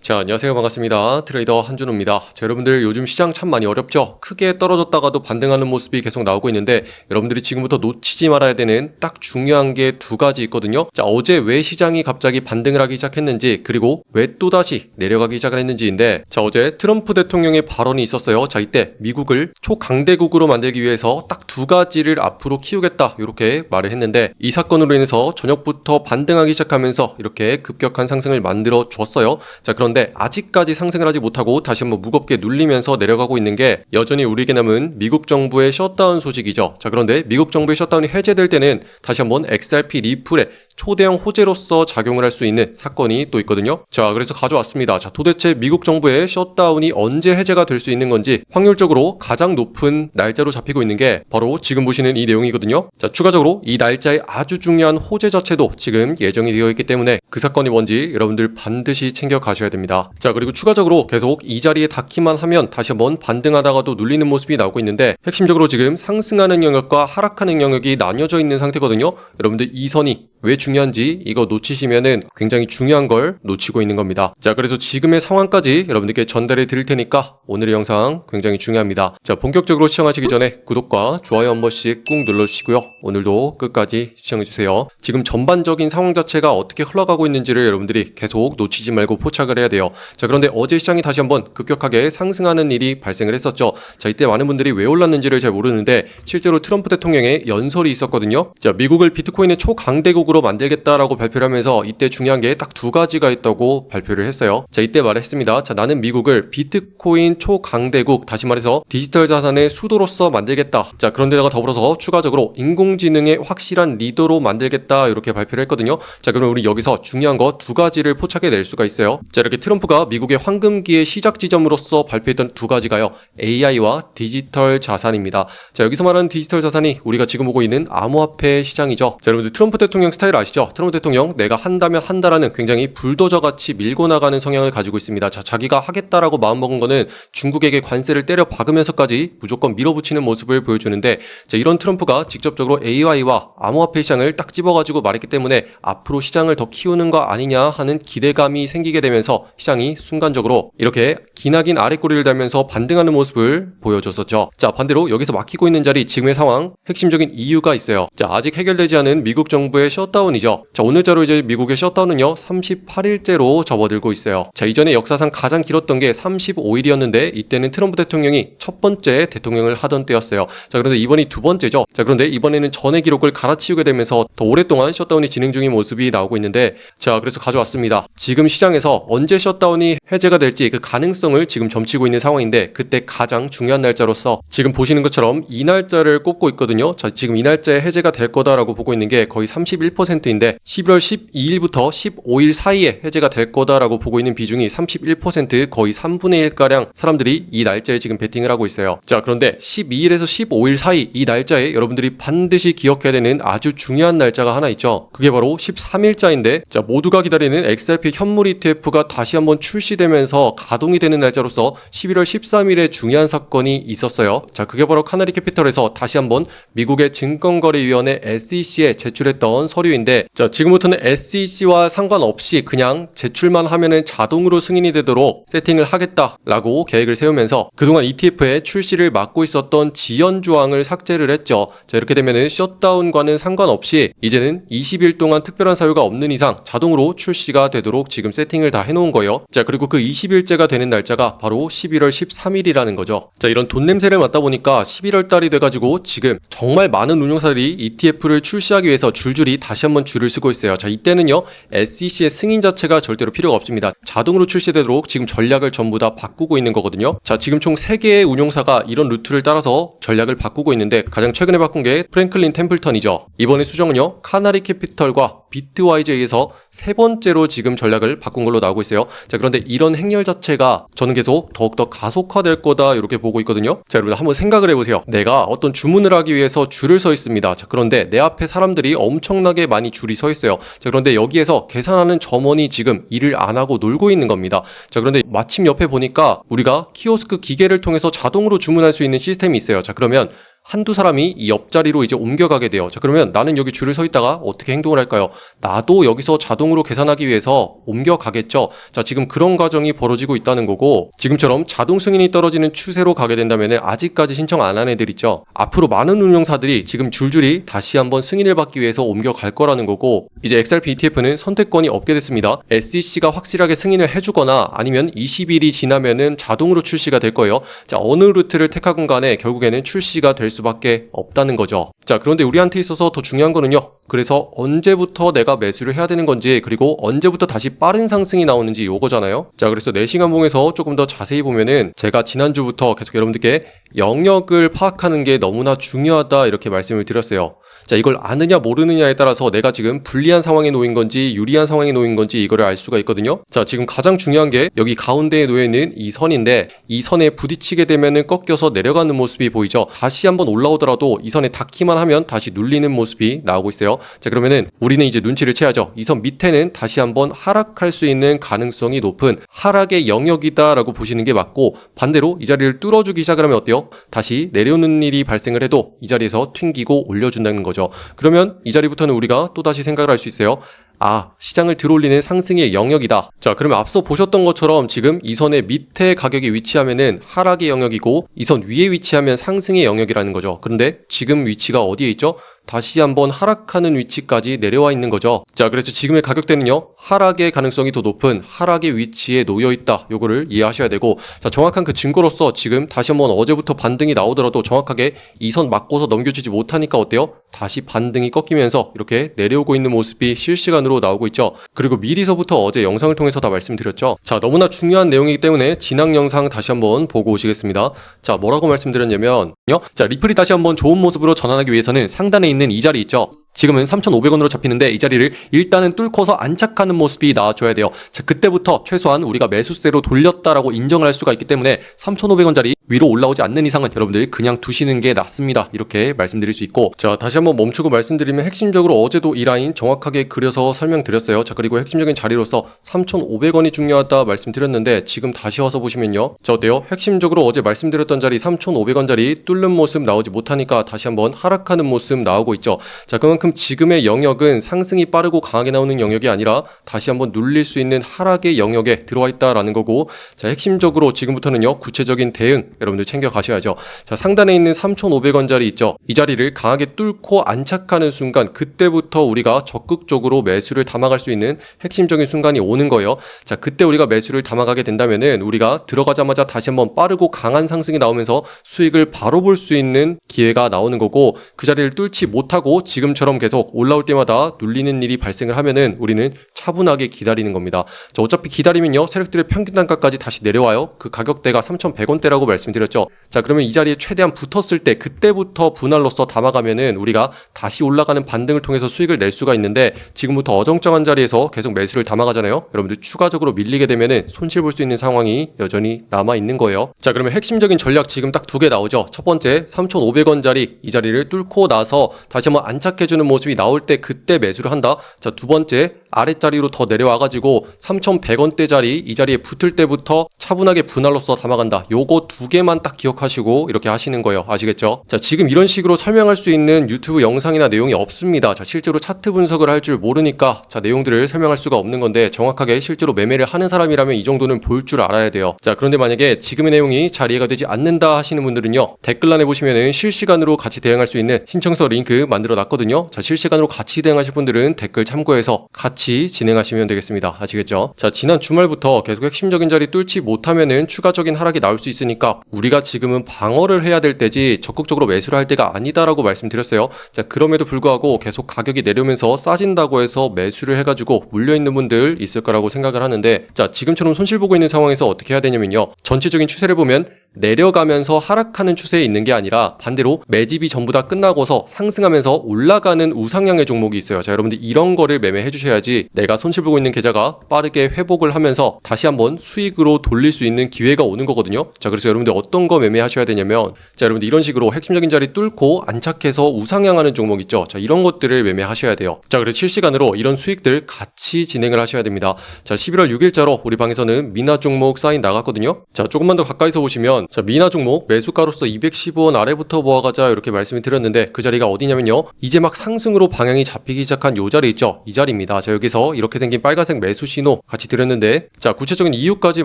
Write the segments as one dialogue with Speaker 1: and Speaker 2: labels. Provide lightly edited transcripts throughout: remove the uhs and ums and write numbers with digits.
Speaker 1: 자, 안녕하세요. 반갑습니다. 트레이더 한준호입니다. 자, 여러분들 요즘 시장 참 많이 어렵죠? 크게 떨어졌다가도 반등하는 모습이 계속 나오고 있는데 여러분들이 지금부터 놓치지 말아야 되는 딱 중요한 게 두 가지 있거든요. 자, 어제 왜 시장이 갑자기 반등을 하기 시작했는지, 그리고 왜 또다시 내려가기 시작을 했는지인데, 자, 어제 트럼프 대통령의 발언이 있었어요. 자, 이때 미국을 초강대국으로 만들기 위해서 딱 두 가지를 앞으로 키우겠다, 이렇게 말을 했는데, 이 사건으로 인해서 저녁부터 반등하기 시작하면서 이렇게 급격한 상승을 만들어 주었어요. 자, 그런데 아직까지 상승을 하지 못하고 다시 한번 무겁게 눌리면서 내려가고 있는 게 여전히 우리에게 남은 미국 정부의 셧다운 소식이죠. 자, 그런데 미국 정부의 셧다운이 해제될 때는 다시 한번 XRP 리플의 초대형 호재로서 작용을 할 수 있는 사건이 또 있거든요. 자, 그래서 가져왔습니다. 자, 도대체 미국 정부의 셧다운이 언제 해제가 될 수 있는 건지 확률적으로 가장 높은 날짜로 잡히고 있는 게 바로 지금 보시는 이 내용이거든요. 자, 추가적으로 이 날짜의 아주 중요한 호재 자체도 지금 예정이 되어 있기 때문에 그 사건이 뭔지 여러분들 반드시 챙겨 가셔야 됩니다. 자, 그리고 추가적으로 계속 이 자리에 닿기만 하면 다시 한번 반등하다가도 눌리는 모습이 나오고 있는데, 핵심적으로 지금 상승하는 영역과 하락하는 영역이 나뉘어져 있는 상태거든요. 여러분들 이 선이 왜 중요한지 이거 놓치시면은 굉장히 중요한 걸 놓치고 있는 겁니다. 자, 그래서 지금의 상황까지 여러분들께 전달해 드릴 테니까 오늘의 영상 굉장히 중요합니다. 자, 본격적으로 시청하시기 전에 구독과 좋아요 한 번씩 꾹 눌러주시고요. 오늘도 끝까지 시청해주세요. 지금 전반적인 상황 자체가 어떻게 흘러가고 있는지를 여러분들이 계속 놓치지 말고 포착을 해야 돼요. 자, 그런데 어제 시장이 다시 한번 급격하게 상승하는 일이 발생을 했었죠. 자, 이때 많은 분들이 왜 올랐는지를 잘 모르는데 실제로 트럼프 대통령의 연설이 있었거든요. 자, 미국을 비트코인의 초강대국 으로 만들겠다라고 발표를 하면서 이때 중요한 게 딱 두 가지가 있다고 발표를 했어요. 자, 이때 말했습니다. 자, 나는 미국을 비트코인 초강대국, 다시 말해서 디지털 자산의 수도로서 만들겠다. 자, 그런데다가 더불어서 추가적으로 인공지능의 확실한 리더로 만들겠다, 이렇게 발표를 했거든요. 자, 그러면 우리 여기서 중요한 거 두 가지를 포착해 낼 수가 있어요. 자, 이렇게 트럼프가 미국의 황금기의 시작 지점으로서 발표했던 두 가지가요, AI와 디지털 자산입니다. 자, 여기서 말하는 디지털 자산이 우리가 지금 보고 있는 암호화폐 시장이죠. 자, 여러분들 트럼프 대통령 스타일 아시죠? 트럼프 대통령 내가 한다면 한다라는 굉장히 불도저같이 밀고 나가는 성향을 가지고 있습니다. 자, 자기가 하겠다라고 마음먹은 거는 중국에게 관세를 때려 박으면서까지 무조건 밀어붙이는 모습을 보여주는데, 자, 이런 트럼프가 직접적으로 AI와 암호화폐 시장을 딱 집어가지고 말했기 때문에 앞으로 시장을 더 키우는 거 아니냐 하는 기대감이 생기게 되면서 시장이 순간적으로 이렇게 기나긴 아랫꼬리를 달면서 반등하는 모습을 보여줬었죠. 자, 반대로 여기서 막히고 있는 자리, 지금의 상황, 핵심적인 이유가 있어요. 자, 아직 해결되지 않은 미국 정부의 셧다운이죠. 자, 오늘자로 이제 미국의 셧다운은요 38일째로 접어들고 있어요. 자, 이전에 역사상 가장 길었던 게 35일이었는데 이때는 트럼프 대통령이 첫 번째 대통령을 하던 때였어요. 자, 그런데 이번이 두 번째죠. 자, 그런데 이번에는 전의 기록을 갈아치우게 되면서 더 오랫동안 셧다운이 진행 중인 모습이 나오고 있는데, 자, 그래서 가져왔습니다. 지금 시장에서 언제 셧다운이 해제가 될지 그 가능성을 지금 점치고 있는 상황인데, 그때 가장 중요한 날짜로서 지금 보시는 것처럼 이 날짜를 꼽고 있거든요. 자, 지금 이 날짜에 해제가 될 거다라고 보고 있는 게 거의 31%인데 11월 12일부터 15일 사이에 해제가 될 거다라고 보고 있는 비중이 31%, 거의 3분의 1가량 사람들이 이 날짜에 지금 베팅을 하고 있어요. 자, 그런데 12일에서 15일 사이 이 날짜에 여러분들이 반드시 기억해야 되는 아주 중요한 날짜가 하나 있죠. 그게 바로 13일자인데, 자, 모두가 기다리는 XRP 현물 ETF가 다시 한번 출시되면서 가동이 되는 날짜로서 11월 13일에 중요한 사건이 있었어요. 자, 그게 바로 카나리 캐피털에서 다시 한번 미국의 증권거래위원회 SEC에 제출했던 서류인데, 자, 지금부터는 SEC와 상관없이 그냥 제출만 하면은 자동으로 승인이 되도록 세팅을 하겠다라고 계획을 세우면서 그동안 ETF의 출시를 막고 있었던 지연 조항을 삭제를 했죠. 자, 이렇게 되면은 셧다운과는 상관없이 이제는 20일 동안 특별한 사유가 없는 이상 자동으로 출시가 되도록 지금 세팅을 다 해놓은 거예요. 자, 그리고 그 20일째가 되는 날짜가 바로 11월 13일이라는 거죠. 자, 이런 돈 냄새를 맡다 보니까 11월 달이 돼가지고 지금 정말 많은 운용사들이 ETF를 출시하기 위해서 줄줄이 다시 한번 줄을 쓰고 있어요. 자, 이때는요 SEC의 승인 자체가 절대로 필요가 없습니다. 자동으로 출시되도록 지금 전략을 전부 다 바꾸고 있는 거거든요. 자, 지금 총 3개의 운용사가 이런 루트를 따라서 전략을 바꾸고 있는데, 가장 최근에 바꾼 게 프랭클린 템플턴이죠. 이번에 수정은요 카나리 캐피털과 비트와이즈에서 세 번째로 지금 전략을 바꾼 걸로 나오고 있어요. 자, 그런데 이런 행렬 자체가 저는 계속 더욱더 가속화될 거다, 이렇게 보고 있거든요. 자, 여러분 한번 생각을 해보세요. 내가 어떤 주문을 하기 위해서 줄을 서 있습니다. 자, 그런데 내 앞에 사람들이 엄청나게 많이 줄이 서 있어요. 자, 그런데 여기에서 계산하는 점원이 지금 일을 안 하고 놀고 있는 겁니다. 자, 그런데 마침 옆에 보니까 우리가 키오스크 기계를 통해서 자동으로 주문할 수 있는 시스템이 있어요. 자, 그러면 한두 사람이 이 옆자리로 이제 옮겨가게 돼요. 자, 그러면 나는 여기 줄을 서 있다가 어떻게 행동을 할까요? 나도 여기서 자동으로 계산하기 위해서 옮겨가겠죠. 자, 지금 그런 과정이 벌어지고 있다는 거고, 지금처럼 자동 승인이 떨어지는 추세로 가게 된다면 아직까지 신청 안 한 애들 있죠. 앞으로 많은 운용사들이 지금 줄줄이 다시 한번 승인을 받기 위해서 옮겨갈 거라는 거고, 이제 XRP ETF는 선택권이 없게 됐습니다. SEC가 확실하게 승인을 해주거나 아니면 20일이 지나면은 자동으로 출시가 될 거예요. 자, 어느 루트를 택하건 간에 결국에는 출시가 될 수밖에 없다는 거죠. 자, 그런데 우리한테 있어서 더 중요한 거는요, 그래서 언제부터 내가 매수를 해야 되는 건지, 그리고 언제부터 다시 빠른 상승이 나오는지 요거잖아요. 자, 그래서 내시간봉에서 조금 더 자세히 보면은 제가 지난주부터 계속 여러분들께 영역을 파악하는 게 너무나 중요하다 이렇게 말씀을 드렸어요. 자, 이걸 아느냐 모르느냐에 따라서 내가 지금 불리한 상황에 놓인 건지 유리한 상황에 놓인 건지 이거를 알 수가 있거든요. 자, 지금 가장 중요한 게 여기 가운데에 놓여 있는 이 선인데, 이 선에 부딪히게 되면은 꺾여서 내려가는 모습이 보이죠. 다시 한번 올라오더라도 이 선에 닿기만 하면 다시 눌리는 모습이 나오고 있어요. 자, 그러면은 우리는 이제 눈치를 채야죠. 이 선 밑에는 다시 한번 하락할 수 있는 가능성이 높은 하락의 영역이다라고 보시는 게 맞고, 반대로 이 자리를 뚫어주기 시작을 하면 어때요? 다시 내려오는 일이 발생을 해도 이 자리에서 튕기고 올려준다는 거죠. 그러면 이 자리부터는 우리가 또다시 생각을 할 수 있어요. 아, 시장을 들어올리는 상승의 영역이다. 자, 그러면 앞서 보셨던 것처럼 지금 이 선의 밑에 가격이 위치하면은 하락의 영역이고, 이 선 위에 위치하면 상승의 영역이라는 거죠. 그런데 지금 위치가 어디에 있죠? 다시 한번 하락하는 위치까지 내려와 있는 거죠. 자, 그래서 지금의 가격대는요, 하락의 가능성이 더 높은 하락의 위치에 놓여 있다. 요거를 이해하셔야 되고, 자, 정확한 그 증거로서 지금 다시 한번 어제부터 반등이 나오더라도 정확하게 이 선 맞고서 넘겨주지 못하니까 어때요? 다시 반등이 꺾이면서 이렇게 내려오고 있는 모습이 실시간으로 나오고 있죠. 그리고 미리서부터 어제 영상을 통해서 다 말씀드렸죠. 자, 너무나 중요한 내용이기 때문에 진학 영상 다시 한번 보고 오시겠습니다. 자, 뭐라고 말씀드렸냐면요, 자, 리플이 다시 한번 좋은 모습으로 전환하기 위해서는 상단에 있는 이 자리 있죠. 지금은 3,500원으로 잡히는데 이 자리를 일단은 뚫고서 안착하는 모습이 나와줘야 돼요. 자, 그때부터 최소한 우리가 매수세로 돌렸다라고 인정을 할 수가 있기 때문에 3,500원짜리 위로 올라오지 않는 이상은 여러분들 그냥 두시는 게 낫습니다. 이렇게 말씀드릴 수 있고, 자, 다시 한번 멈추고 말씀드리면 핵심적으로 어제도 이 라인 정확하게 그려서 설명드렸어요. 자, 그리고 핵심적인 자리로서 3,500원이 중요하다 말씀드렸는데, 지금 다시 와서 보시면요, 자, 어때요? 핵심적으로 어제 말씀드렸던 자리 3,500원짜리 뚫는 모습 나오지 못하니까 다시 한번 하락하는 모습 나오고 있죠. 자, 그만큼 지금의 영역은 상승이 빠르고 강하게 나오는 영역이 아니라 다시 한번 눌릴 수 있는 하락의 영역에 들어와 있다라는 거고, 자, 핵심적으로 지금부터는요, 구체적인 대응 여러분들 챙겨 가셔야죠. 자, 상단에 있는 3,500원짜리 있죠. 이 자리를 강하게 뚫고 안착하는 순간, 그때부터 우리가 적극적으로 매수를 담아갈 수 있는 핵심적인 순간이 오는 거예요. 자, 그때 우리가 매수를 담아가게 된다면은 우리가 들어가자마자 다시 한번 빠르고 강한 상승이 나오면서 수익을 바로 볼 수 있는 기회가 나오는 거고, 그 자리를 뚫지 못하고 지금처럼 계속 올라올 때마다 눌리는 일이 발생을 하면은 우리는 차분하게 기다리는 겁니다. 자, 어차피 기다리면요, 세력들의 평균 단가까지 다시 내려와요. 그 가격대가 3,100원대라고 말씀드렸죠. 자, 그러면 이 자리에 최대한 붙었을 때 그때부터 분할로서 담아가면은 우리가 다시 올라가는 반등을 통해서 수익을 낼 수가 있는데, 지금부터 어정쩡한 자리에서 계속 매수를 담아가잖아요. 여러분들 추가적으로 밀리게 되면은 손실 볼 수 있는 상황이 여전히 남아 있는 거예요. 자, 그러면 핵심적인 전략 지금 딱 두 개 나오죠. 첫 번째 3,500원짜리 이 자리를 뚫고 나서 다시 한번 안착해주는 모습이 나올 때 그때 매수를 한다. 자, 두 번째 아랫자리로 더 내려와가지고 3,100원대짜리 이 자리에 붙을 때부터 차분하게 분할로서 담아간다. 요거 두 개만 딱 기억하시고 이렇게 하시는 거예요. 아시겠죠? 자, 지금 이런 식으로 설명할 수 있는 유튜브 영상이나 내용이 없습니다. 자, 실제로 차트 분석을 할 줄 모르니까 자, 내용들을 설명할 수가 없는 건데, 정확하게 실제로 매매를 하는 사람이라면 이 정도는 볼 줄 알아야 돼요. 자, 그런데 만약에 지금의 내용이 잘 이해가 되지 않는다 하시는 분들은요, 댓글란에 보시면은 실시간으로 같이 대응할 수 있는 신청서 링크 만들어 놨거든요. 자, 실시간으로 같이 대응하실 분들은 댓글 참고해서 같이 진행하시면 되겠습니다. 아시겠죠? 자, 지난 주말부터 계속 핵심적인 자리 뚫지 못하면은 추가적인 하락이 나올 수 있으니까 우리가 지금은 방어를 해야 될 때지 적극적으로 매수를 할 때가 아니다라고 말씀드렸어요. 자, 그럼에도 불구하고 계속 가격이 내려오면서 싸진다고 해서 매수를 해가지고 물려있는 분들 있을 거라고 생각을 하는데, 자, 지금처럼 손실 보고 있는 상황에서 어떻게 해야 되냐면요, 전체적인 추세를 보면 내려가면서 하락하는 추세에 있는 게 아니라 반대로 매집이 전부 다 끝나고서 상승하면서 올라가는 우상향의 종목이 있어요. 자, 여러분들 이런 거를 매매해 주셔야지 내가 손실 보고 있는 계좌가 빠르게 회복을 하면서 다시 한번 수익으로 돌릴 수 있는 기회가 오는 거거든요. 자, 그래서 여러분들 어떤 거 매매하셔야 되냐면, 자, 여러분들 이런 식으로 핵심적인 자리 뚫고 안착해서 우상향하는 종목 있죠. 자, 이런 것들을 매매하셔야 돼요. 자, 그래서 실시간으로 이런 수익들 같이 진행을 하셔야 됩니다. 자, 11월 6일자로 우리 방에서는 미나 종목 사인 나갔거든요. 자, 조금만 더 가까이서 보시면 보시면 자, 미나 종목 매수가로서 215원 아래부터 모아가자 이렇게 말씀을 드렸는데 그 자리가 어디냐면요. 이제 막 상승으로 방향이 잡히기 시작한 요 자리 있죠. 이 자리입니다. 자, 여기서 이렇게 생긴 빨간색 매수 신호 같이 드렸는데 자, 구체적인 이유까지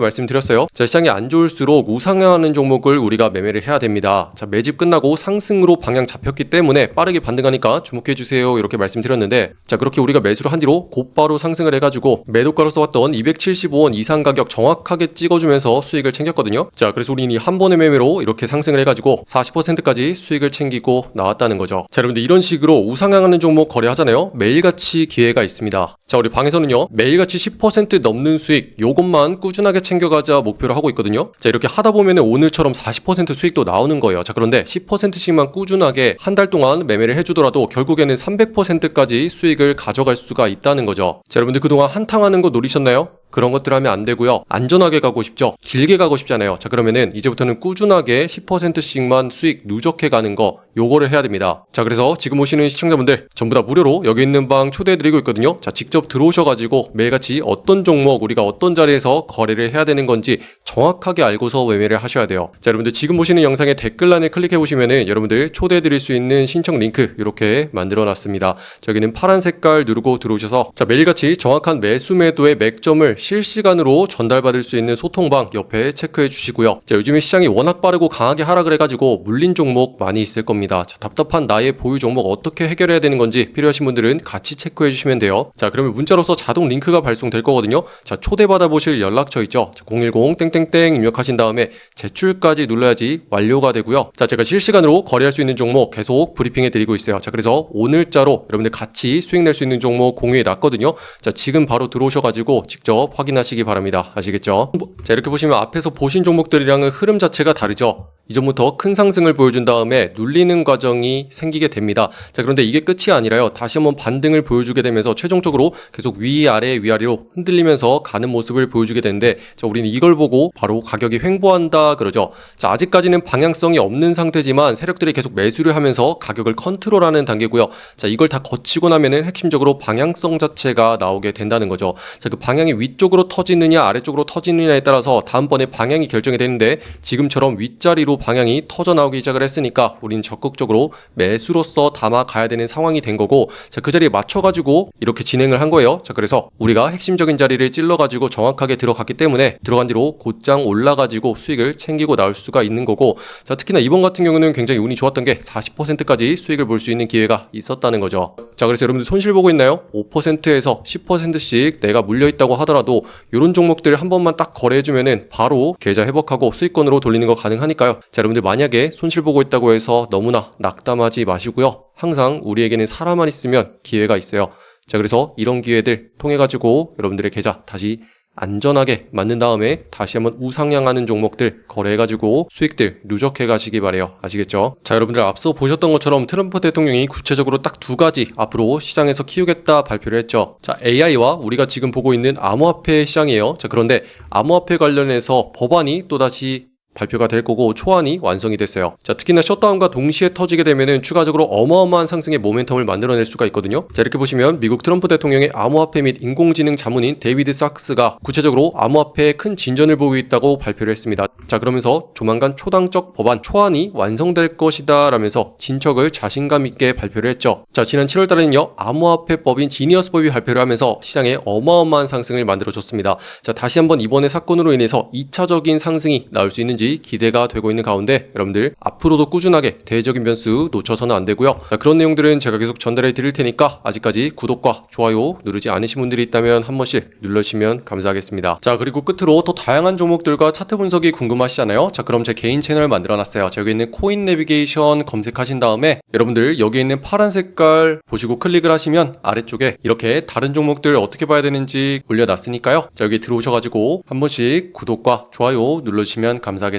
Speaker 1: 말씀드렸어요. 자, 시장이 안 좋을수록 우상향하는 종목을 우리가 매매를 해야 됩니다. 자, 매집 끝나고 상승으로 방향 잡혔기 때문에 빠르게 반등하니까 주목해주세요 이렇게 말씀드렸는데 자, 그렇게 우리가 매수를 한 뒤로 곧바로 상승을 해가지고 매도가로 써왔던 275원 이상 가격 정확하게 찍어주면서 수익을 챙겼거든요. 자, 그래서 우리는 이 한 번의 매매로 이렇게 상승을 해가지고 40%까지 수익을 챙기고 나왔다는 거죠. 자, 여러분들 이런 식으로 우상향하는 종목 거래하잖아요. 매일같이 기회가 있습니다. 자, 우리 방에서는요 매일같이 10% 넘는 수익 요것만 꾸준하게 챙겨가자 목표로 하고 있거든요. 자, 이렇게 하다 보면은 오늘처럼 40% 수익도 나오는 거예요. 자, 그런데 10%씩만 꾸준하게 한 달 동안 매매를 해주더라도 결국에는 300%까지 수익을 가져갈 수가 있다는 거죠. 자, 여러분들 그동안 한탕하는 거 노리셨나요? 그런 것들 하면 안 되고요. 안전하게 가고 싶죠? 길게 가고 싶잖아요. 자, 그러면은 이제부터는 꾸준하게 10%씩만 수익 누적해 가는 거 요거를 해야 됩니다. 자, 그래서 지금 오시는 시청자분들 전부 다 무료로 여기 있는 방 초대해드리고 있거든요. 자, 직접 들어오셔가지고 매일같이 어떤 종목 우리가 어떤 자리에서 거래를 해야 되는 건지 정확하게 알고서 매매를 하셔야 돼요. 자, 여러분들 지금 보시는 영상의 댓글란에 클릭해 보시면은 여러분들 초대해드릴 수 있는 신청 링크 이렇게 만들어 놨습니다. 저기는 파란 색깔 누르고 들어오셔서 자, 매일같이 정확한 매수 매도의 맥점을 실시간으로 전달받을 수 있는 소통방 옆에 체크해 주시고요. 자, 요즘에 시장이 워낙 빠르고 강하게 하락을 해가지고 물린 종목 많이 있을 겁니다. 자, 답답한 나의 보유 종목 어떻게 해결해야 되는 건지 필요하신 분들은 같이 체크해 주시면 돼요. 자, 그러면 문자로서 자동 링크가 발송될 거거든요. 자, 초대받아 보실 연락처 있죠. 010 입력하신 다음에 제출까지 눌러야지 완료가 되고요. 자, 제가 실시간으로 거래할 수 있는 종목 계속 브리핑해 드리고 있어요. 자, 그래서 오늘자로 여러분들 같이 수익 낼 수 있는 종목 공유해 놨거든요. 자, 지금 바로 들어오셔가지고 직접 확인하시기 바랍니다. 아시겠죠? 자, 이렇게 보시면 앞에서 보신 종목들이랑은 흐름 자체가 다르죠? 이전부터 큰 상승을 보여준 다음에 눌리는 과정이 생기게 됩니다. 자, 그런데 이게 끝이 아니라요. 다시 한번 반등을 보여주게 되면서 최종적으로 계속 위아래 위아래로 흔들리면서 가는 모습을 보여주게 되는데 자, 우리는 이걸 보고 바로 가격이 횡보한다 그러죠. 자, 아직까지는 방향성이 없는 상태지만 세력들이 계속 매수를 하면서 가격을 컨트롤하는 단계고요. 자, 이걸 다 거치고 나면은 핵심적으로 방향성 자체가 나오게 된다는 거죠. 자, 그 방향이 위쪽으로 터지느냐 아래쪽으로 터지느냐에 따라서 다음번에 방향이 결정이 되는데 지금처럼 윗자리로 방향이 터져 나오기 시작을 했으니까 우리는 적극적으로 매수로서 담아 가야 되는 상황이 된 거고 자, 그 자리에 맞춰가지고 이렇게 진행을 한 거예요. 자, 그래서 우리가 핵심적인 자리를 찔러가지고 정확하게 들어갔기 때문에 들어간 뒤로 곧장 올라가지고 수익을 챙기고 나올 수가 있는 거고 자, 특히나 이번 같은 경우는 굉장히 운이 좋았던 게 40%까지 수익을 볼 수 있는 기회가 있었다는 거죠. 자, 그래서 여러분들 손실 보고 있나요? 5%에서 10%씩 내가 물려있다고 하더라도 이런 종목들 한 번만 딱 거래해주면은 바로 계좌 회복하고 수익권으로 돌리는 거 가능하니까요. 자, 여러분들 만약에 손실 보고 있다고 해서 너무나 낙담하지 마시고요. 항상 우리에게는 살아만 있으면 기회가 있어요. 자, 그래서 이런 기회들 통해 가지고 여러분들의 계좌 다시 안전하게 만든 다음에 다시 한번 우상향하는 종목들 거래해가지고 수익들 누적해 가시기 바래요. 아시겠죠? 자, 여러분들 앞서 보셨던 것처럼 트럼프 대통령이 구체적으로 딱 두 가지 앞으로 시장에서 키우겠다 발표를 했죠. 자, AI와 우리가 지금 보고 있는 암호화폐 시장이에요. 자, 그런데 암호화폐 관련해서 법안이 또다시 발표가 될 거고 초안이 완성이 됐어요. 자, 특히나 셧다운과 동시에 터지게 되면은 추가적으로 어마어마한 상승의 모멘텀을 만들어낼 수가 있거든요. 자, 이렇게 보시면 미국 트럼프 대통령의 암호화폐 및 인공지능 자문인 데이비드 사크스가 구체적으로 암호화폐에 큰 진전을 보이고 있다고 발표를 했습니다. 자, 그러면서 조만간 초당적 법안 초안이 완성될 것이다 라면서 진척을 자신감 있게 발표를 했죠. 자, 지난 7월 달에는요 암호화폐법인 지니어스법이 발표를 하면서 시장에 어마어마한 상승을 만들어줬습니다. 자, 다시 한번 이번의 사건으로 인해서 2차적인 상승이 나올 수 있는지 기대가 되고 있는 가운데 여러분들 앞으로도 꾸준하게 대외적인 변수 놓쳐서는 안 되고요. 자, 그런 내용들은 제가 계속 전달해 드릴 테니까 아직까지 구독과 좋아요 누르지 않으신 분들이 있다면 한 번씩 눌러주시면 감사하겠습니다. 자, 그리고 끝으로 더 다양한 종목들과 차트 분석이 궁금하시잖아요. 자, 그럼 제 개인 채널 만들어놨어요. 자, 여기 있는 코인 내비게이션 검색하신 다음에 여러분들 여기 있는 파란 색깔 보시고 클릭을 하시면 아래쪽에 이렇게 다른 종목들 어떻게 봐야 되는지 올려놨으니까요. 자, 여기 들어오셔가지고 한 번씩 구독과 좋아요 눌러주시면 감사하겠습니다.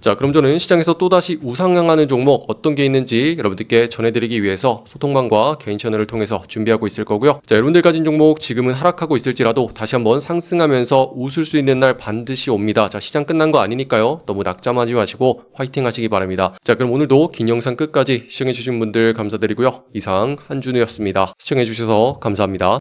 Speaker 1: 자, 그럼 저는 시장에서 또다시 우상향하는 종목 어떤 게 있는지 여러분들께 전해드리기 위해서 소통방과 개인 채널을 통해서 준비하고 있을 거고요. 자, 여러분들 가진 종목 지금은 하락하고 있을지라도 다시 한번 상승하면서 웃을 수 있는 날 반드시 옵니다. 자, 시장 끝난 거 아니니까요. 너무 낙담하지 마시고 화이팅 하시기 바랍니다. 자, 그럼 오늘도 긴 영상 끝까지 시청해주신 분들 감사드리고요. 이상 한준우였습니다. 시청해주셔서 감사합니다.